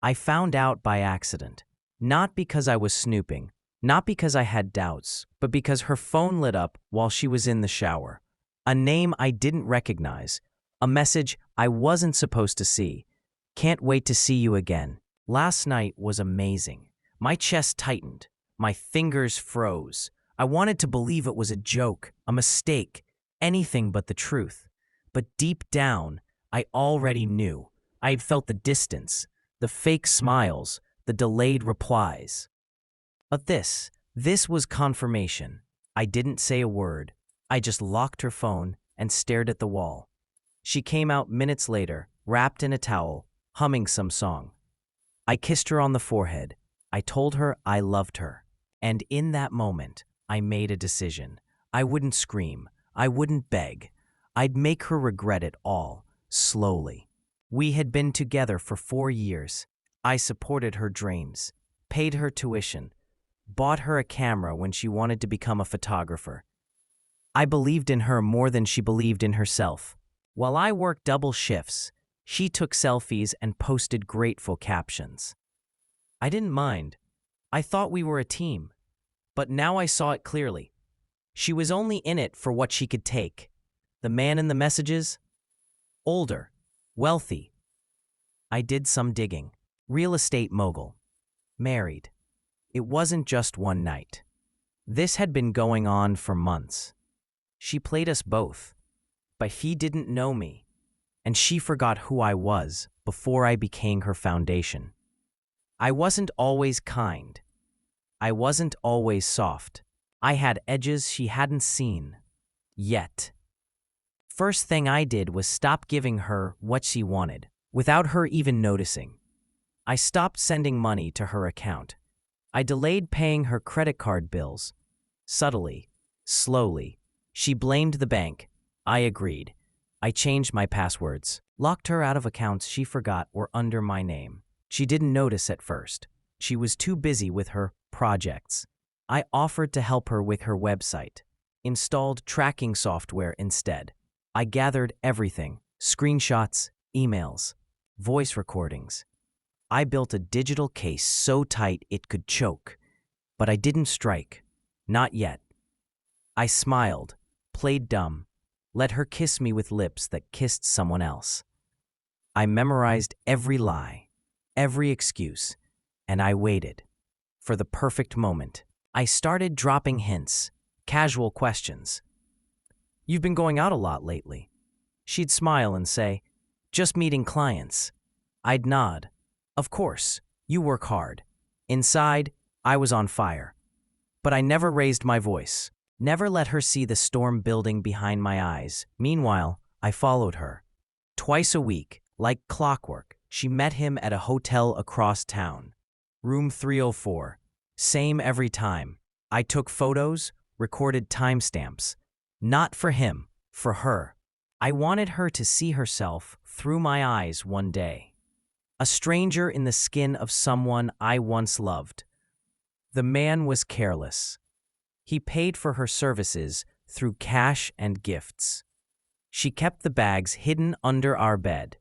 I found out by accident. Not because I was snooping, not because I had doubts, but because her phone lit up while she was in the shower. A name I didn't recognize, a message I wasn't supposed to see. Can't wait to see you again. Last night was amazing. My chest tightened. My fingers froze. I wanted to believe it was a joke, a mistake, anything but the truth. But deep down, I already knew. I had felt the distance, the fake smiles, the delayed replies. But this was confirmation. I didn't say a word. I just locked her phone and stared at the wall. She came out minutes later, wrapped in a towel, humming some song. I kissed her on the forehead. I told her I loved her. And in that moment, I made a decision. I wouldn't scream. I wouldn't beg. I'd make her regret it all, slowly. We had been together for 4 years. I supported her dreams, paid her tuition, bought her a camera when she wanted to become a photographer. I believed in her more than she believed in herself. While I worked double shifts, she took selfies and posted grateful captions. I didn't mind. I thought we were a team. But now I saw it clearly. She was only in it for what she could take. The man in the messages? Older, wealthy. I did some digging. Real estate mogul. Married. It wasn't just one night. This had been going on for months. She played us both. But he didn't know me. And she forgot who I was before I became her foundation. I wasn't always kind. I wasn't always soft. I had edges she hadn't seen. Yet. First thing I did was stop giving her what she wanted, without her even noticing. I stopped sending money to her account. I delayed paying her credit card bills. Subtly, slowly. She blamed the bank. I agreed. I changed my passwords, locked her out of accounts she forgot were under my name. She didn't notice at first. She was too busy with her projects. I offered to help her with her website, installed tracking software instead. I gathered everything, screenshots, emails, voice recordings. I built a digital case so tight it could choke, but I didn't strike, not yet. I smiled, played dumb, let her kiss me with lips that kissed someone else. I memorized every lie, every excuse, and I waited for the perfect moment. I started dropping hints, casual questions. "You've been going out a lot lately." She'd smile and say, "Just meeting clients." I'd nod. "Of course, you work hard." Inside, I was on fire. But I never raised my voice, never let her see the storm building behind my eyes. Meanwhile, I followed her. Twice a week, like clockwork, she met him at a hotel across town. Room 304. Same every time. I took photos, recorded timestamps. Not for him, for her. I wanted her to see herself through my eyes one day. A stranger in the skin of someone I once loved. The man was careless. He paid for her services through cash and gifts. She kept the bags hidden under our bed.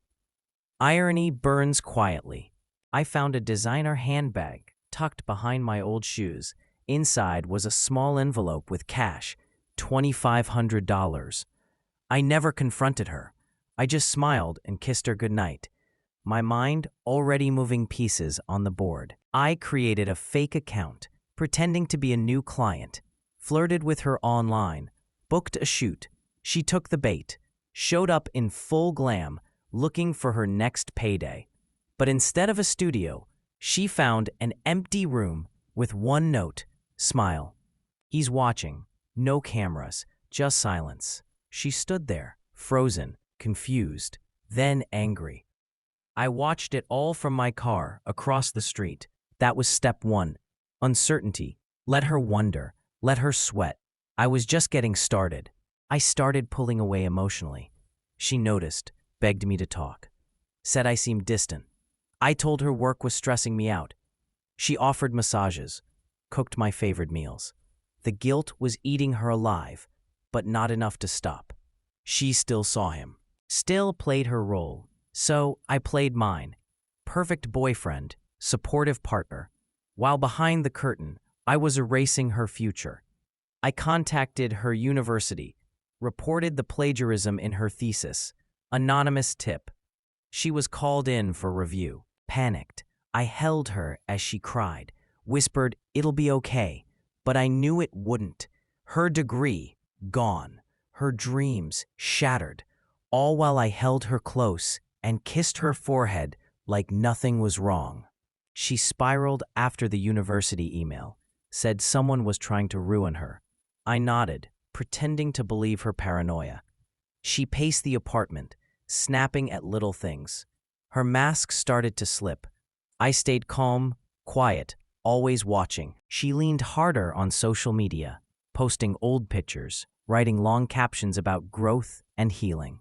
Irony burns quietly. I found a designer handbag tucked behind my old shoes. Inside was a small envelope with cash, $2,500. I never confronted her. I just smiled and kissed her goodnight. My mind already moving pieces on the board. I created a fake account, pretending to be a new client, flirted with her online, booked a shoot. She took the bait, showed up in full glam, looking for her next payday. But instead of a studio, she found an empty room with one note, "Smile." He's watching. No cameras, just silence. She stood there, frozen, confused, then angry. I watched it all from my car across the street. That was step one. Uncertainty. Let her wonder. Let her sweat. I was just getting started. I started pulling away emotionally. She noticed, begged me to talk. Said I seemed distant. I told her work was stressing me out. She offered massages, cooked my favorite meals. The guilt was eating her alive, but not enough to stop. She still saw him, still played her role. So I played mine. perfect boyfriend, supportive partner. While behind the curtain, I was erasing her future. I contacted her university, reported the plagiarism in her thesis. Anonymous tip. She was called in for review. Panicked. I held her as she cried, whispered, "It'll be okay." But I knew it wouldn't. Her degree, gone. Her dreams, shattered. All while I held her close and kissed her forehead like nothing was wrong. She spiraled after the university email, said someone was trying to ruin her. I nodded, pretending to believe her paranoia. She paced the apartment, snapping at little things. Her mask started to slip. I stayed calm, quiet, always watching. She leaned harder on social media, posting old pictures, writing long captions about growth and healing.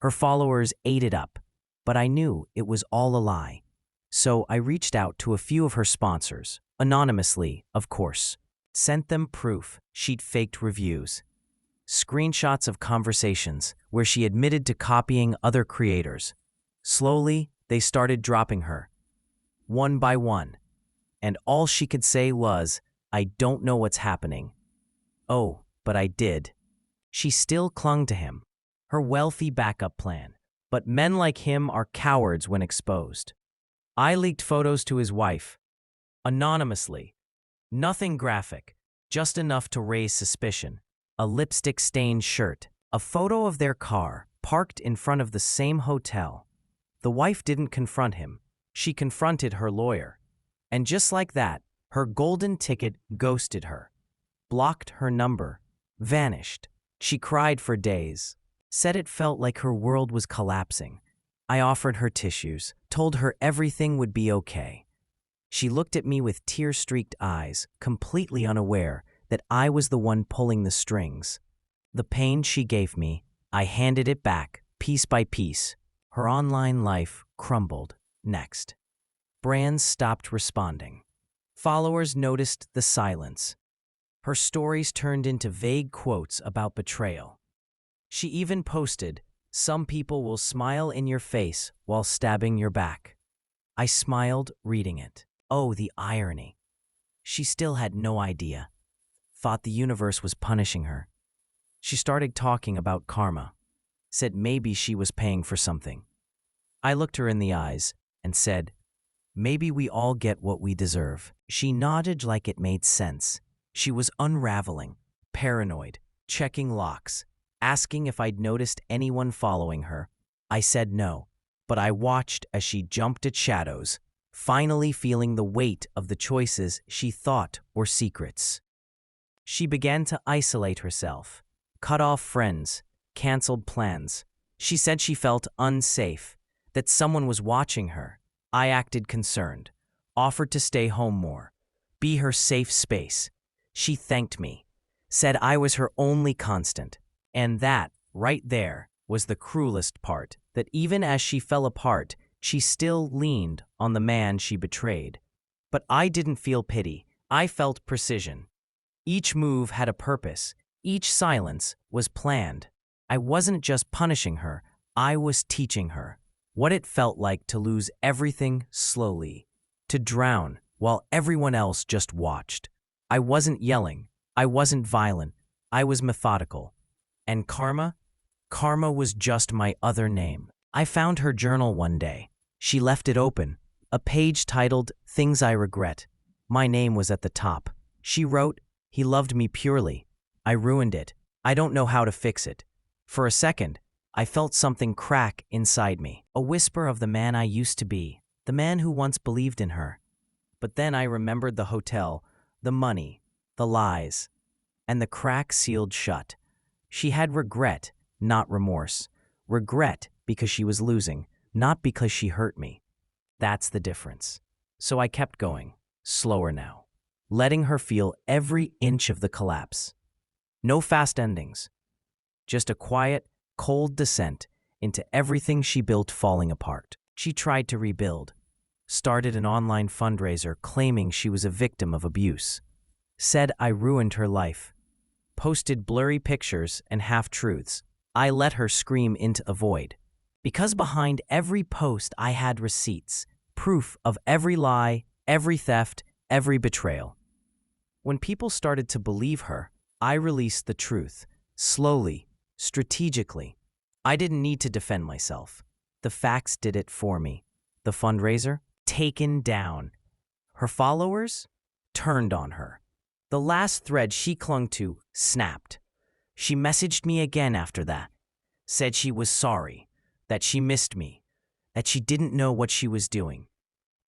Her followers ate it up, but I knew it was all a lie. So I reached out to a few of her sponsors, anonymously, of course. Sent them proof she'd faked reviews. Screenshots of conversations where she admitted to copying other creators. Slowly, they started dropping her, one by one. And all she could say was, "I don't know what's happening." Oh, but I did. She still clung to him, her wealthy backup plan. But men like him are cowards when exposed. I leaked photos to his wife, anonymously. Nothing graphic, just enough to raise suspicion. A lipstick-stained shirt, a photo of their car, parked in front of the same hotel. The wife didn't confront him. She confronted her lawyer. And just like that, her golden ticket ghosted her. Blocked her number. Vanished. She cried for days. Said it felt like her world was collapsing. I offered her tissues, told her everything would be okay. She looked at me with tear-streaked eyes, completely unaware that I was the one pulling the strings. The pain she gave me, I handed it back, piece by piece. Her online life crumbled. Next. Brands stopped responding. Followers noticed the silence. Her stories turned into vague quotes about betrayal. She even posted, "Some people will smile in your face while stabbing your back." I smiled reading it. Oh, the irony. She still had no idea. Thought the universe was punishing her. She started talking about karma. Said maybe she was paying for something. I looked her in the eyes and said, "Maybe we all get what we deserve." She nodded like it made sense. She was unraveling, paranoid, checking locks, asking if I'd noticed anyone following her. I said no, but I watched as she jumped at shadows, finally feeling the weight of the choices she thought were secrets. She began to isolate herself, cut off friends, canceled plans. She said she felt unsafe, that someone was watching her. I acted concerned, offered to stay home more, be her safe space. She thanked me, said I was her only constant. And that, right there, was the cruelest part, that even as she fell apart, she still leaned on the man she betrayed. But I didn't feel pity. I felt precision. Each move had a purpose. Each silence was planned. I wasn't just punishing her, I was teaching her what it felt like to lose everything slowly, to drown while everyone else just watched. I wasn't yelling. I wasn't violent. I was methodical. And karma? Karma was just my other name. I found her journal one day. She left it open, a page titled "Things I Regret." My name was at the top. She wrote, "He loved me purely. I ruined it. I don't know how to fix it." For a second, I felt something crack inside me, a whisper of the man I used to be, the man who once believed in her. But then I remembered the hotel, the money, the lies, and the crack sealed shut. She had regret, not remorse. Regret because she was losing, not because she hurt me. That's the difference. So I kept going, slower now, letting her feel every inch of the collapse. No fast endings, just a quiet, cold descent into everything she built falling apart. She tried to rebuild, started an online fundraiser claiming she was a victim of abuse, said I ruined her life, posted blurry pictures and half-truths. I let her scream into a void. Because behind every post I had receipts, proof of every lie, every theft, every betrayal. When people started to believe her, I released the truth, slowly, strategically. I didn't need to defend myself. The facts did it for me. The fundraiser? Taken down. Her followers? Turned on her. The last thread she clung to snapped. She messaged me again after that, said she was sorry, that she missed me, that she didn't know what she was doing.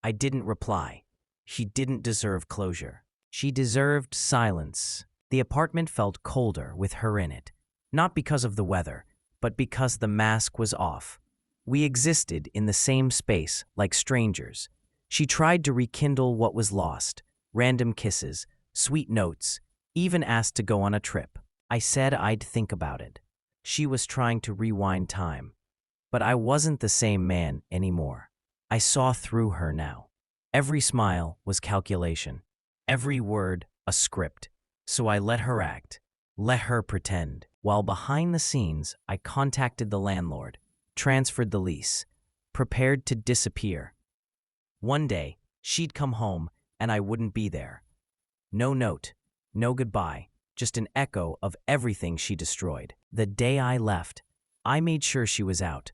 I didn't reply. She didn't deserve closure. She deserved silence. The apartment felt colder with her in it, not because of the weather, but because the mask was off. We existed in the same space like strangers. She tried to rekindle what was lost, random kisses, sweet notes, even asked to go on a trip. I said I'd think about it. She was trying to rewind time. But I wasn't the same man anymore. I saw through her now. Every smile was calculation. Every word a script. So I let her act. Let her pretend. While behind the scenes, I contacted the landlord, transferred the lease, prepared to disappear. One day, she'd come home and I wouldn't be there. No note, no goodbye, just an echo of everything she destroyed. The day I left, I made sure she was out.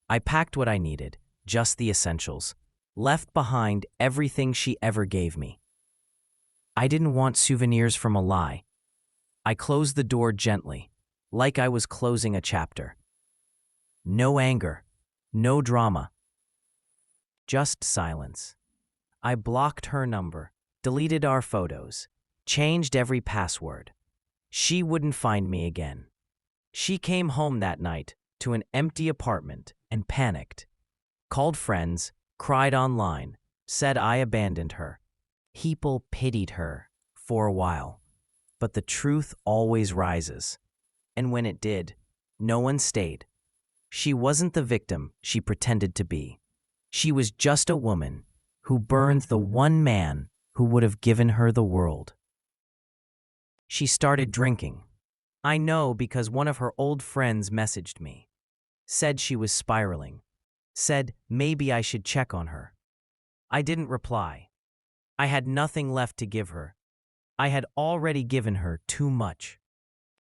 I packed what I needed, just the essentials, left behind everything she ever gave me. I didn't want souvenirs from a lie. I closed the door gently, like I was closing a chapter. No anger, no drama, just silence. I blocked her number, deleted our photos, changed every password. She wouldn't find me again. She came home that night to an empty apartment and panicked. Called friends, cried online, said I abandoned her. People pitied her for a while, but the truth always rises. And when it did, no one stayed. She wasn't the victim she pretended to be. She was just a woman who burned the one man who would have given her the world. She started drinking. I know because one of her old friends messaged me. Said she was spiraling. Said maybe I should check on her. I didn't reply. I had nothing left to give her. I had already given her too much.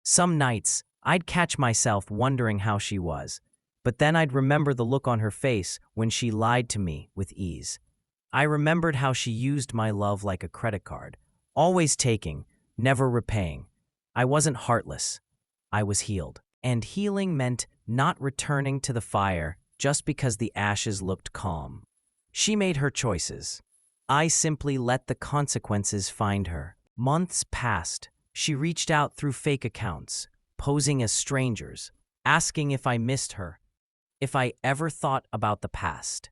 Some nights, I'd catch myself wondering how she was, but then I'd remember the look on her face when she lied to me with ease. I remembered how she used my love like a credit card, always taking, never repaying. I wasn't heartless. I was healed. And healing meant not returning to the fire just because the ashes looked calm. She made her choices. I simply let the consequences find her. Months passed. She reached out through fake accounts, posing as strangers, asking if I missed her, if I ever thought about the past.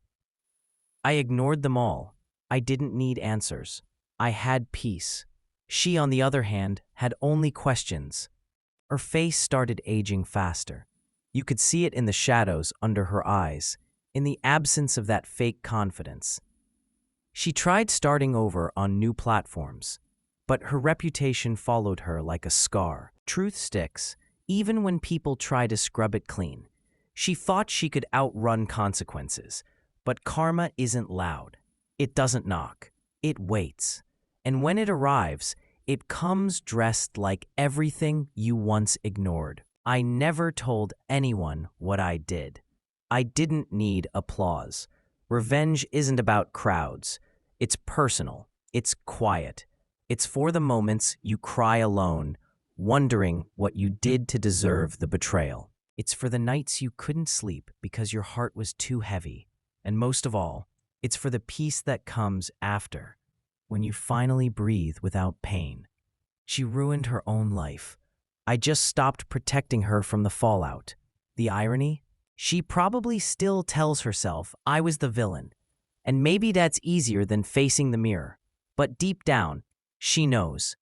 I ignored them all. I didn't need answers. I had peace. She, on the other hand, had only questions. Her face started aging faster. You could see it in the shadows under her eyes, in the absence of that fake confidence. She tried starting over on new platforms, but her reputation followed her like a scar. Truth sticks, even when people try to scrub it clean. She thought she could outrun consequences, but karma isn't loud. It doesn't knock. It waits. And when it arrives, it comes dressed like everything you once ignored. I never told anyone what I did. I didn't need applause. Revenge isn't about crowds. It's personal. It's quiet. It's for the moments you cry alone, wondering what you did to deserve the betrayal. It's for the nights you couldn't sleep because your heart was too heavy. And most of all, it's for the peace that comes after, when you finally breathe without pain. She ruined her own life. I just stopped protecting her from the fallout. The irony? She probably still tells herself I was the villain. And maybe that's easier than facing the mirror. But deep down, she knows.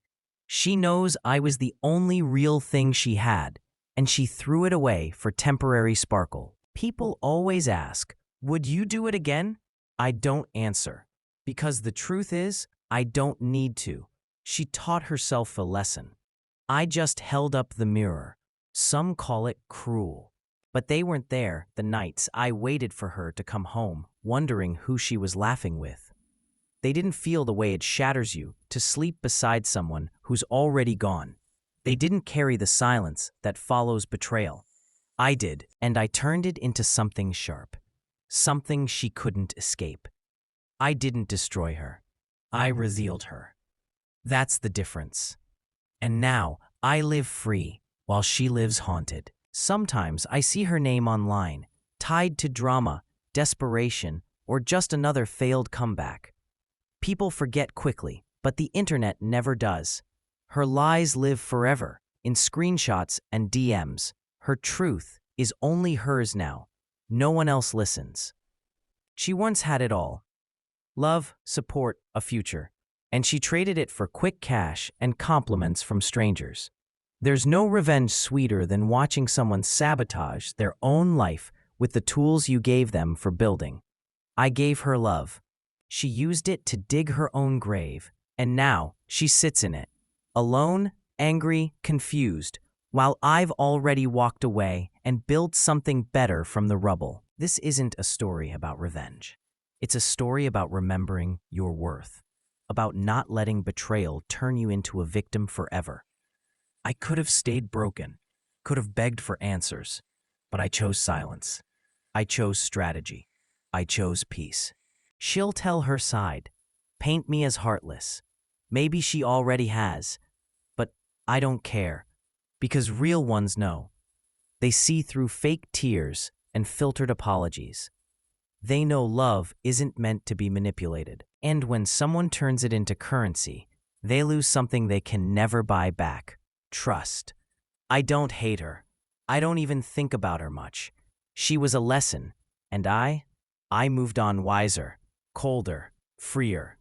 She knows I was the only real thing she had, and she threw it away for temporary sparkle. People always ask, would you do it again? I don't answer. Because the truth is, I don't need to. She taught herself a lesson. I just held up the mirror. Some call it cruel. But they weren't there the nights I waited for her to come home wondering who she was laughing with. They didn't feel the way it shatters you to sleep beside someone who's already gone. They didn't carry the silence that follows betrayal. I did, and I turned it into something sharp, something she couldn't escape. I didn't destroy her. I revealed her. That's the difference. And now, I live free, while she lives haunted. Sometimes I see her name online, tied to drama, desperation, or just another failed comeback. People forget quickly, but the internet never does. Her lies live forever, in screenshots and DMs. Her truth is only hers now. No one else listens. She once had it all: love, support, a future. And she traded it for quick cash and compliments from strangers. There's no revenge sweeter than watching someone sabotage their own life with the tools you gave them for building. I gave her love. She used it to dig her own grave, and now she sits in it, alone, angry, confused, while I've already walked away and built something better from the rubble. This isn't a story about revenge. It's a story about remembering your worth, about not letting betrayal turn you into a victim forever. I could have stayed broken, could have begged for answers, but I chose silence. I chose strategy. I chose peace. She'll tell her side, paint me as heartless. Maybe she already has, but I don't care, because real ones know. They see through fake tears and filtered apologies. They know love isn't meant to be manipulated. And when someone turns it into currency, they lose something they can never buy back: trust. I don't hate her. I don't even think about her much. She was a lesson, and I moved on wiser, colder, freer.